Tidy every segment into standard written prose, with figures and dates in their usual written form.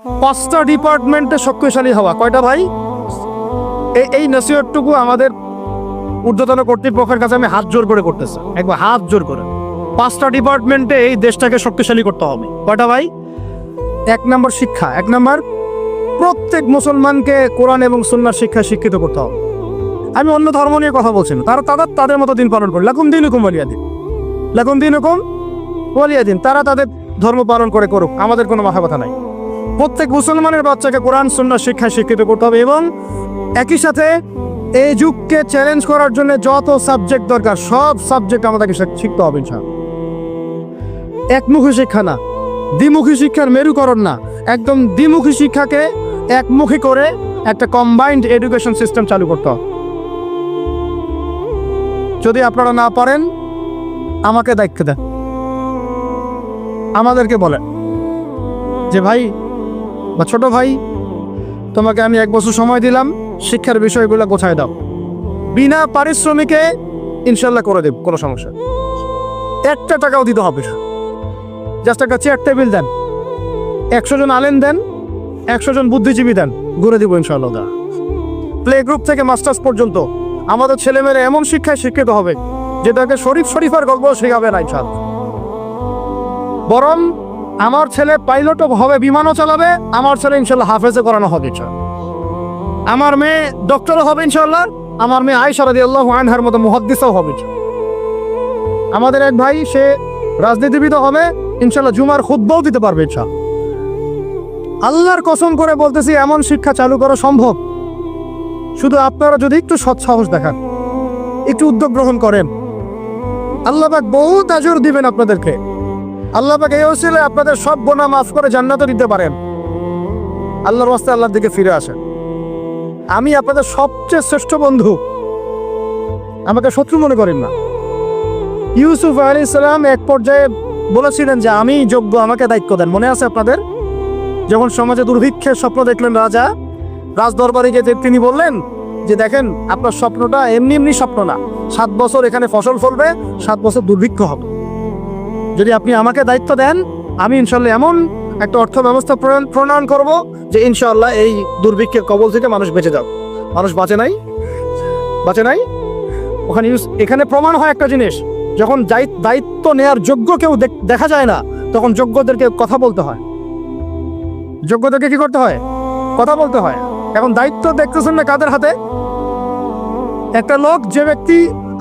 5টা ডিপার্টমেন্টে শক্তিশালী হওয়া। কয়টা ভাই? এই নসিহতটুকু আমাদের ঊর্ধ্বতন কর্তৃপক্ষের কাছে আমি হাত জোর করে করতেছি, একবার হাত জোর করে। 5টা ডিপার্টমেন্টে এই দেশটাকে শক্তিশালী করতে হবে। কয়টা ভাই? 1 নম্বর শিক্ষা। 1 নম্বর, প্রত্যেক মুসলমানকে কোরআন এবং সুন্নাহর শিক্ষায় শিক্ষিত করতে হবে। আমি অন্য ধর্ম নিয়ে কথা বলছি না, তারা তাদের মতো দিন পালন করে, লাকুম দিনুকুম ওয়ালিয়া দিন, লাকুম দিনুকুম ওয়ালিয়া দিন। তারা তাদের ধর্ম পালন করে করুক, আমাদের কোনো মাথা ব্যথা নাই। প্রত্যেক মুসলমানের বাচ্চাকে কোরআন সুন্নাহর শিক্ষায় শিক্ষিত করতে হবে এবং একই সাথে এই যুগকে চ্যালেঞ্জ করার জন্য যত সাবজেক্ট দরকার সব সাবজেক্ট আমাদেরকে শিখতে হবে ইনশাআল্লাহ। একমুখী শিক্ষা না, দ্বিমুখী শিক্ষার মেরুকরণ না, একদম দ্বিমুখী শিক্ষাকে একমুখী করে একটা কম্বাইন্ড এডুকেশন সিস্টেম চালু করতে হবে। যদি আপনারা না পারেন আমাকে দায়িত্ব দেন, আমাদেরকে বলেন যে ভাই বা ছোট ভাই, তোমাকে আমি 1 বছর সময় দিলাম, শিক্ষার বিষয়গুলো গোছায় দাও, বিনা পারিশ্রমিকে ইনশাল্লাহ করে দেব, কোনো সমস্যা। 1 টাকাও দিতে হবে না, জাস্ট একটা চেয়ার টেবিল দেন, 100 জন আলেম দেন, 100 জন বুদ্ধিজীবী দেন, ঘুরে দিব ইনশাআল্লাহ। প্লে গ্রুপ থেকে মাস্টার্স পর্যন্ত আমাদের ছেলেমেয়েরা এমন শিক্ষায় শিক্ষিত হবে যেটাকে শরীফার গল্প শেখাবে না ইনশাআল্লাহ। বরং আমার ছেলে পাইলটও হবে, বিমানও চালাবে, আমার ছেলে ইনশাআল্লাহ হাফেজে করানো হবে ইনশাআল্লাহ। আমার মেয়ে ডক্টরও হবে ইনশাআল্লাহ, আমার মেয়ে আয়েশা রাদিয়াল্লাহু আনহার মতো মুহাদ্দিসও হবে। আমাদের এক ভাই সে রাজনীতিবিদ হবে ইনশাআল্লাহ, জুমার খুতবাও দিতে পারবে ইনশাআল্লাহ। আল্লাহর কসম করে বলতেছি, এমন শিক্ষা চালু করা সম্ভব, শুধু আপনারা যদি একটু সৎসাহস দেখান, একটু উদ্যোগ গ্রহণ করেন, আল্লাহ পাক বহুত আজর দিবেন আপনাদেরকে। আল্লাহ পাক এই ওসিলায় আপনাদের সব গুনাহ মাফ করে জান্নাতও দিতে পারেন। আল্লাহর ওয়াস্তে আল্লাহর দিকে ফিরে আসেন। আমি আপনাদের সবচেয়ে শ্রেষ্ঠ বন্ধু, আমাকে শত্রু মনে করেন না। ইউসুফ আলাইহিস সালাম এক পর্যায়ে বলেছিলেন যে আমি যোগ্য, আমাকে দায়িত্ব দেন। মনে আছে আপনাদের? যখন সমাজে দুর্ভিক্ষের স্বপ্ন দেখলেন রাজা, রাজদরবারে গিয়ে তিনি বললেন যে দেখেন, আপনার স্বপ্নটা এমনি এমনি স্বপ্ন না, 7 বছর এখানে ফসল ফলবে, 7 বছর দুর্ভিক্ষ হবে। যদি আপনি আমাকে দায়িত্ব দেন, আমি ইনশাআল্লাহ এমন একটা অর্থ ব্যবস্থা প্রণয়ন করব যে ইনশাআল্লাহ এই দুর্ভিক্ষের কবল থেকে মানুষ বেঁচে যাবে। মানুষ বাঁচে নাই। ওখানে এখানে প্রমাণ হয় একটা জিনিস, যখন দায়িত্ব নেয়ার যোগ্য কেউ দেখা যায় না, তখন যোগ্যদেরকে কথা বলতে হয়। যোগ্যদেরকে কি করতে হয়? কথা বলতে হয়। এখন দায়িত্ব দেখতেছেন না কাদের হাতে? একটা লোক, যে ব্যক্তি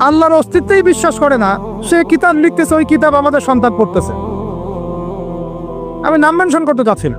আল্লাহর অস্তিত্বেই বিশ্বাস করে না, সে কিতাব লিখতেছে, ওই কিতাব আমাদের সন্তান পড়তেছে। আমি নাম মেনশন করতে চাচ্ছি না।